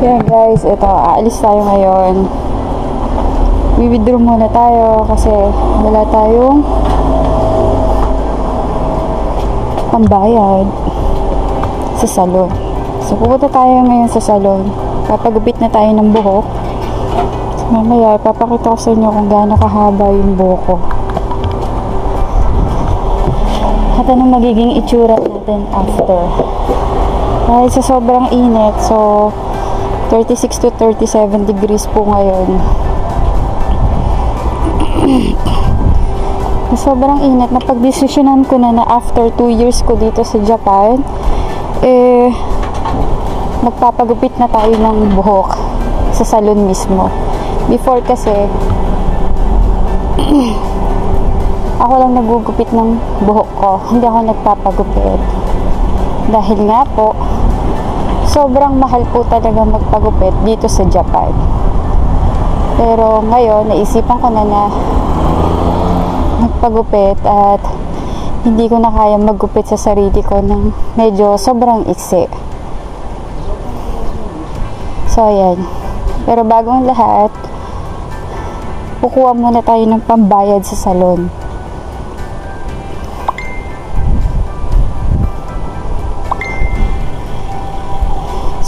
Yeah guys, ito, aalis tayo ngayon. Withdraw muna tayo kasi wala tayong pambayad sa salon. So pupunta tayo ngayon sa salon. Papagupit na tayo ng buhok. So, mamaya ipapakita ko sa inyo kung gaano kahaba yung buhok ko. At anong magiging itsura natin after. Dahil sa sobrang init, so 36 to 37 degrees po ngayon. Sobrang init. Napag-desisyonan ko na after 2 years ko dito sa Japan, magpapagupit na tayo ng buhok sa salon mismo. Before kasi, ako lang nagugupit ng buhok ko. Hindi ako nagpapagupit. Dahil nga po, sobrang mahal po talaga magpagupit dito sa Japan. Pero ngayon, naisipan ko na magpagupit at hindi ko na kaya maggupit sa sarili ko ng medyo sobrang iksi. So, ayan. Pero bago ang lahat, kukuha muna tayo ng pambayad sa salon.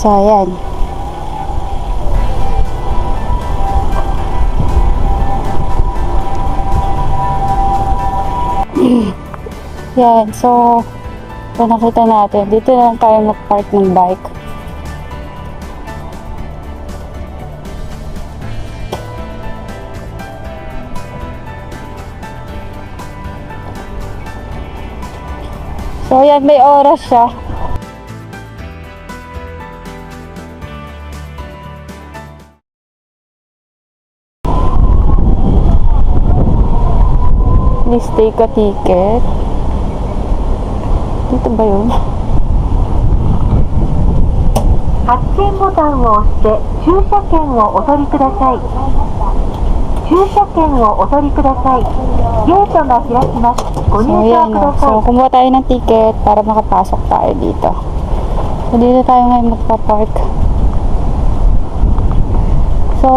So, ayan. Yan. So, ito nakita natin. Dito na lang tayo mag-park ng bike. So, ayan. May oras siya. Please take a ticket. Dito ba yun? 発券ボタンを押して駐車券をお取りください。駐車券をお取りください。ゲートが開きます。ご So, 入 ayan 場くだ o. さい。 So, kumuha tayo ng ticket para makapasok tayo dito. So, dito tayo ngayon magpa-park. So,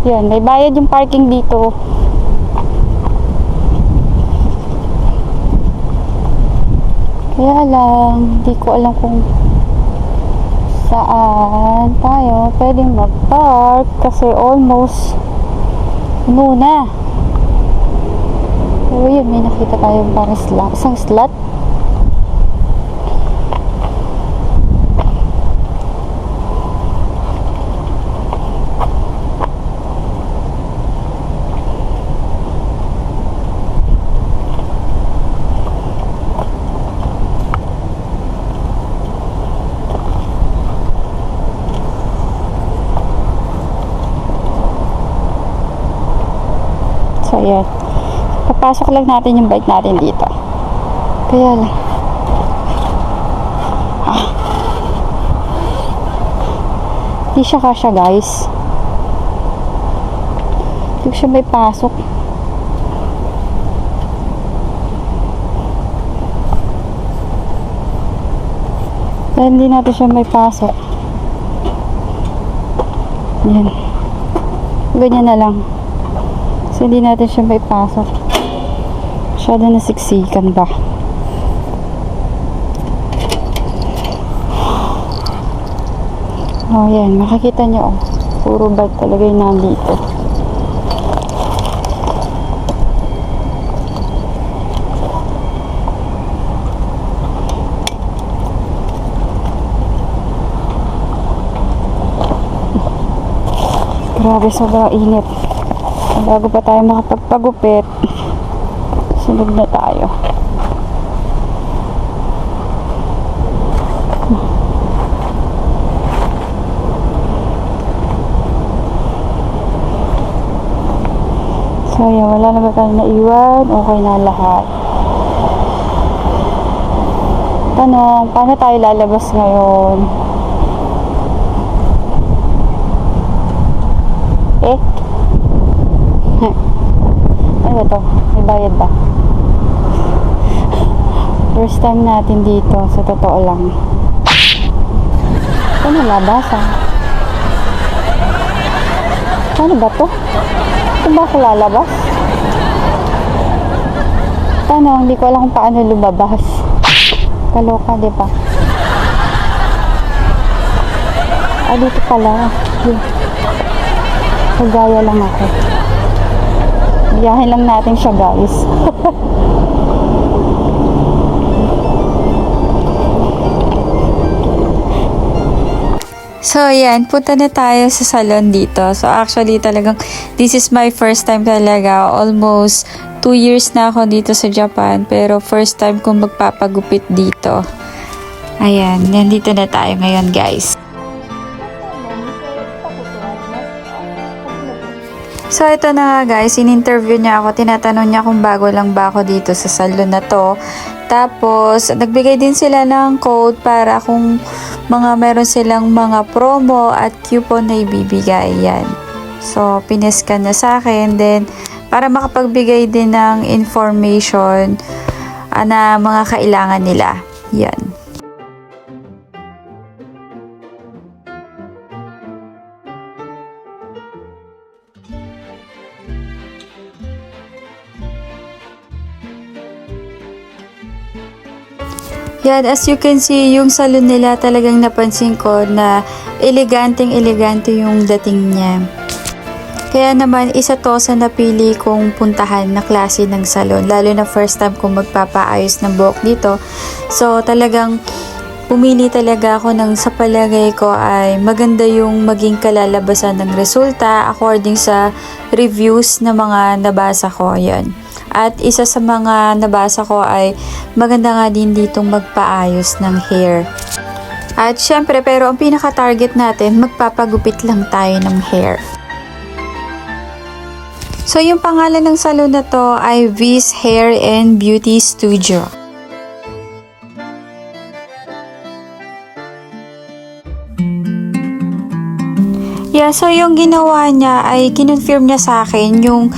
yun. May bayad yung parking dito. Kaya lang, hindi ko alam kung saan tayo pwedeng mag-park kasi almost muna. Pero yun, may nakita tayong parang isang slot. So, ayan. Papasok lang natin yung bike natin dito. Kaya lang. Hindi siya kasya, guys. Hindi siya may pasok. Dahil hindi natin siya may pasok. Yan. Ganyan na lang. Kasi hindi natin siya may pasok. Masyado nasiksikan ba? Oh, yan. Makikita nyo, oh. Puro bike talaga yung nandito. Grabe, sobrang init. Bago pa tayo makapagpagupit, sunod na tayo. So, yan. Wala na ba tayo naiwan? Okay na lahat. Tanong, paano tayo lalabas ngayon? Ano ba to? May bayad ba? First time natin dito, sa totoo lang. Paano labasan? Paano ba to? Ito ba ako lalabas? Paano? Hindi ko alam kung paano lumabas. Kaloka, di ba? Ah, dito pala. Kagaya lang ako. Biyahin lang natin siya, guys. So, ayan, punta na tayo sa salon dito. So, actually, talagang, this is my first time talaga. Almost 2 years na ako dito sa Japan. Pero, first time kong magpapagupit dito. Ayan, nandito na tayo ngayon, guys. So, ito na nga, guys. In-interview niya ako. Tinatanong niya kung bago lang ba ako dito sa salon na to. Tapos, nagbigay din sila ng code para kung meron silang mga promo at coupon na ibibigay. Yan. So, pinescan na sa akin. Then, para makapagbigay din ng information na mga kailangan nila. Yan. Yan, as you can see, yung salon nila talagang napansin ko na elegante yung dating niya. Kaya naman, isa to sa napili kong puntahan na klase ng salon. Lalo na first time kong magpapaayos ng buhok dito. So, talagang pumili talaga ako ng sa palagay ko ay maganda yung maging kalalabasan ng resulta according sa reviews na mga nabasa ko. Yan. At isa sa mga nabasa ko ay maganda nga din ditong magpaayos ng hair. At syempre, pero ang pinaka-target natin, magpapagupit lang tayo ng hair. So, yung pangalan ng salon na to ay V's Hair and Beauty Studio. Yeah, so yung ginawa niya ay kinonfirm niya sa akin yung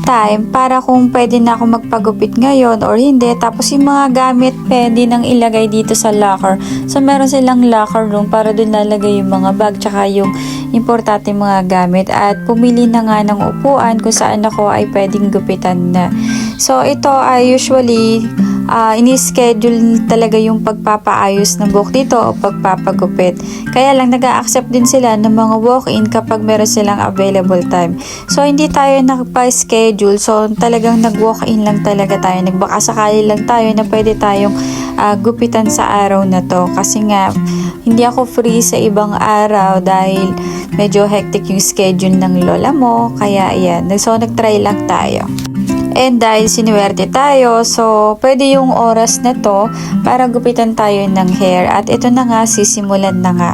time para kung pwede na ako magpagupit ngayon or hindi. Tapos yung mga gamit pwede nang ilagay dito sa locker. So meron silang locker room para dun lalagay yung mga bag tsaka yung importante mga gamit. At pumili na nga ng upuan kung saan ako ay pwedeng gupitan na. So ito ay usually ini-schedule talaga yung pagpapaayos ng buhok dito o pagpapagupit. Kaya lang nag-a-accept din sila ng mga walk-in kapag meron silang available time. So hindi tayo nagpa-schedule. So talagang nag-walk-in lang talaga tayo. Nagbakasakali lang tayo na pwede tayong gupitan sa araw na to. Kasi nga hindi ako free sa ibang araw dahil medyo hectic yung schedule ng lola mo. Kaya ayan. So nag-try lang tayo. And dahil sinuwerte tayo, so pwede yung oras na to para gupitan tayo ng hair. At ito na nga, sisimulan na nga.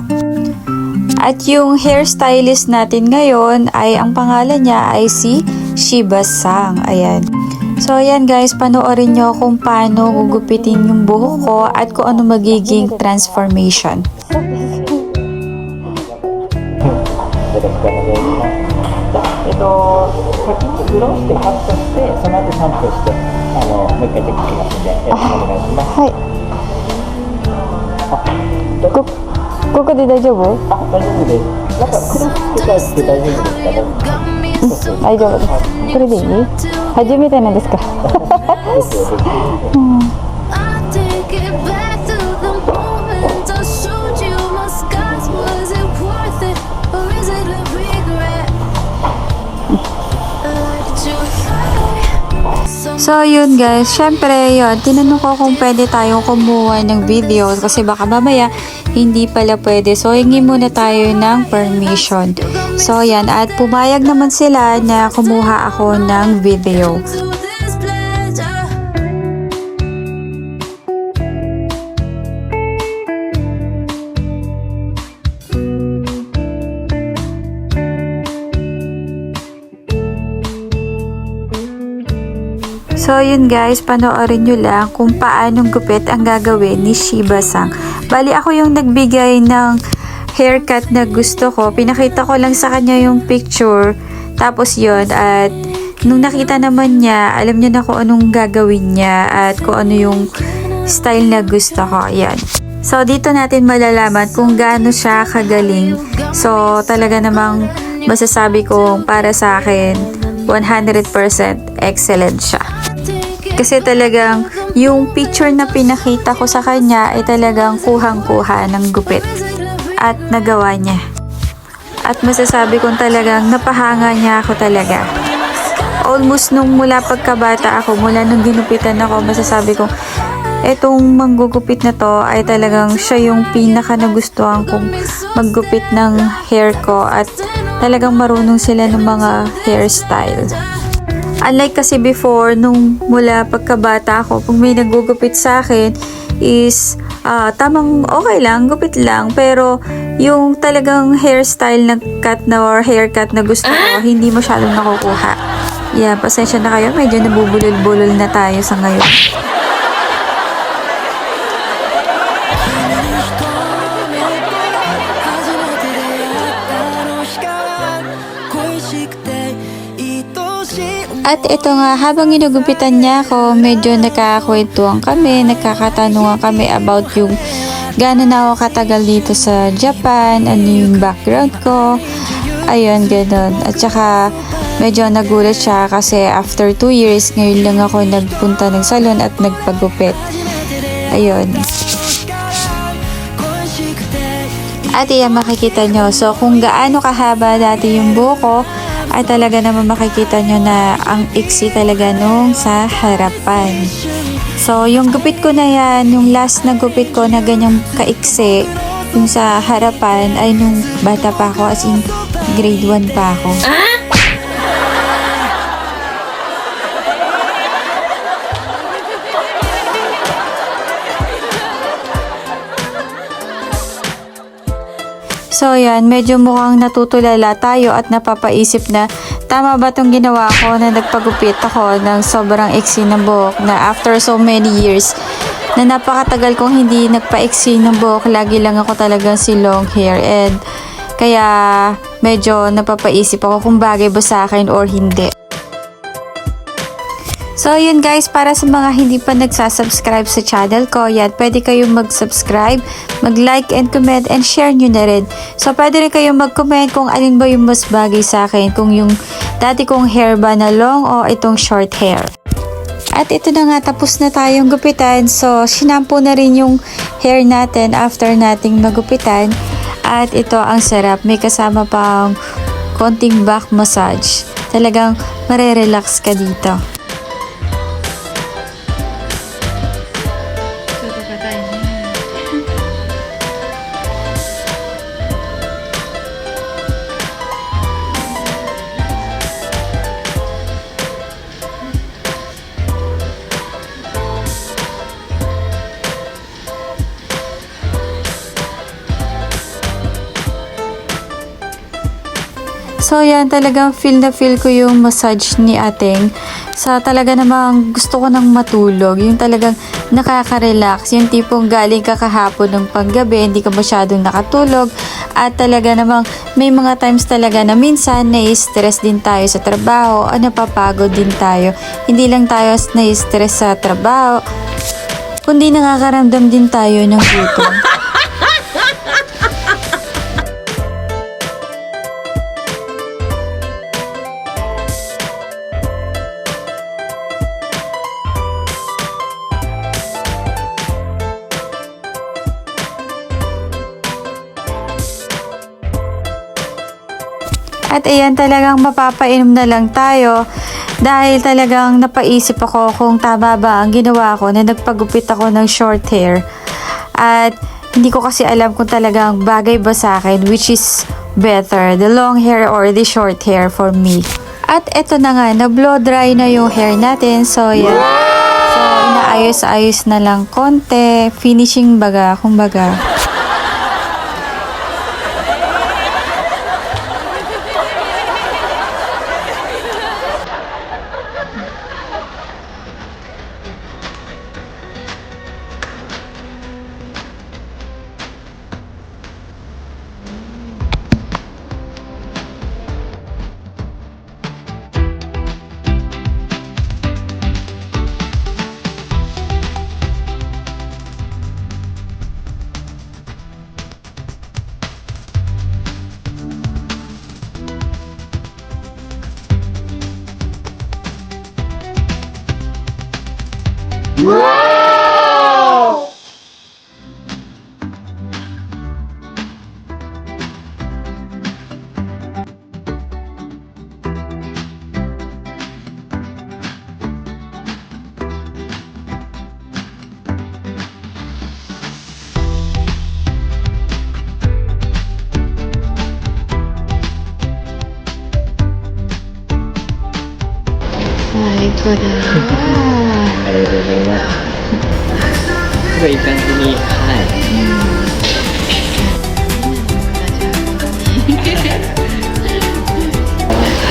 At yung hairstylist natin ngayon ay ang pangalan niya ay si Shiba Sang. Ayan. So ayan guys, panoorin nyo kung paano gugupitin yung buhok ko at kung ano magiging transformation. So, yun guys. Syempre, yun. Tinanong ko kung pwede tayong kumuha ng video kasi baka mamaya hindi pala pwede. So, hingi muna tayo ng permission. So, yan. At pumayag naman sila na kumuha ako ng video. So, yun guys, panoorin nyo lang kung paanong gupit ang gagawin ni Shiba Sang. Bali, ako yung nagbigay ng haircut na gusto ko. Pinakita ko lang sa kanya yung picture. Tapos yun, at nung nakita naman niya, alam niya na kung anong gagawin niya at kung ano yung style na gusto ko. Yan. So, dito natin malalaman kung gaano siya kagaling. So, talaga namang masasabi kong para sa akin, 100% excellent siya. Kasi talagang yung picture na pinakita ko sa kanya ay talagang kuhang-kuha ng gupit. At nagawa niya. At masasabi kong talagang napahanga niya ako talaga. Almost nung mula pagkabata ako, mula nung ginupitan ako, masasabi kong etong manggugupit na to ay talagang siya yung pinaka nagustuhan kong maggupit ng hair ko at talagang marunong sila ng mga hairstyle. Unlike kasi before, nung mula pagkabata ako, pag may naggugupit sa akin is tamang okay lang, gupit lang, pero yung talagang hairstyle na cut na or haircut na gusto ko, hindi masyadong nakukuha. Yeah, pasensya na kayo, medyo nabubulol-bulol na tayo sa ngayon. At ito nga, habang ginugupitan niya ako, medyo nakakakwentuhan kami, nakakatanungan kami about yung gano'n na ako katagal dito sa Japan, ano yung background ko, ayun, gano'n. At saka, medyo nagulat siya kasi after 2 years, ngayon lang ako nagpunta ng salon at nagpagupit. Ayun. At iyan makikita nyo. So, kung gaano kahaba dati yung buhok ko, ay talaga naman makikita nyo na ang iksi talaga nung sa harapan. So, yung gupit ko na yan, yung last na gupit ko na ganyang kaiksi, yung sa harapan, ay nung bata pa ako, as in grade 1 pa ako. So yan, medyo mukhang natutulala tayo at napapaisip na tama ba itong ginawa ko na nagpagupit ako ng sobrang iksi ng buhok na after so many years na napakatagal kong hindi nagpaiksi ng buhok, lagi lang ako talagang si long hair and kaya medyo napapaisip ako kung bagay ba sa akin or hindi. So, yun guys, para sa mga hindi pa nagsasubscribe sa channel ko, yan, pwede kayong mag-subscribe, mag-like and comment and share nyo na rin. So, pwede rin kayong mag-comment kung alin ba yung mas bagay sa akin, kung yung dati kong hair ba na long o itong short hair. At ito na nga, tapos na tayong gupitan. So, sinampo na rin yung hair natin after nating magupitan. At ito ang sarap, may kasama pang konting back massage. Talagang marerelax ka dito. So yan, talagang feel na feel ko yung massage ni ating. Sa talaga namang gusto ko nang matulog. Yung talagang nakaka-relax. Yung tipong galing ka kahapon ng panggabi, hindi ka masyadong nakatulog. At talaga namang may mga times talaga na minsan na-stress din tayo sa trabaho o napapagod din tayo. Hindi lang tayo na-stress sa trabaho, kundi nakakaramdam din tayo ng gutom. At ayan, talagang mapapainom na lang tayo dahil talagang napaisip ako kung tama ba ang ginawa ko na nagpagupit ako ng short hair. At hindi ko kasi alam kung talagang bagay ba sa akin, which is better, the long hair or the short hair for me. At eto na nga, na-blow dry na yung hair natin. So yan. So inaayos-ayos na lang konti, finishing baga, kumbaga. こだ。ありがとうございます。すごいいい感じに、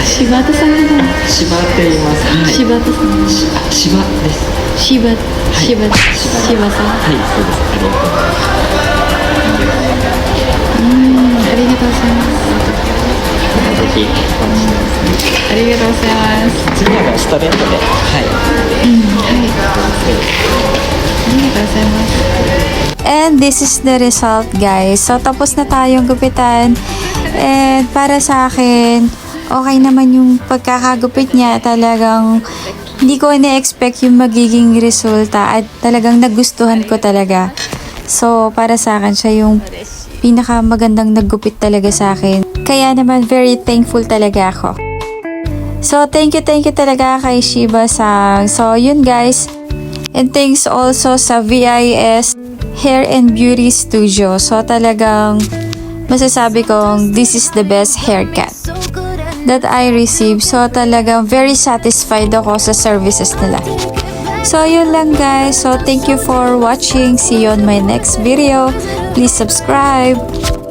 柴田さんだ。芝と言います。柴田さん。芝です。柴さん。はい、そうです。ありがとうございます。ありがとうございます。ぜひ、お待ちしてますね。ありがとうございます。次はストレートで、はい。ありがとうございます。And this is the result, guys. So, tapos na tayong gupitan. And para sa akin, okay naman yung pagkakagupit niya. Talagang hindi ko na-expect yung magiging resulta at talagang nagustuhan ko talaga. So, para sa akin, siya yung pinakamagandang naggupit talaga sa akin. Kaya naman, very thankful talaga ako. So, thank you talaga kay Shiba-san. So, yun guys. And thanks also sa VIS Hair and Beauty Studio. So, talagang masasabi kong this is the best haircut that I received. So, talagang very satisfied ako sa services nila. So, yun lang guys. So, thank you for watching. See you on my next video. Please subscribe.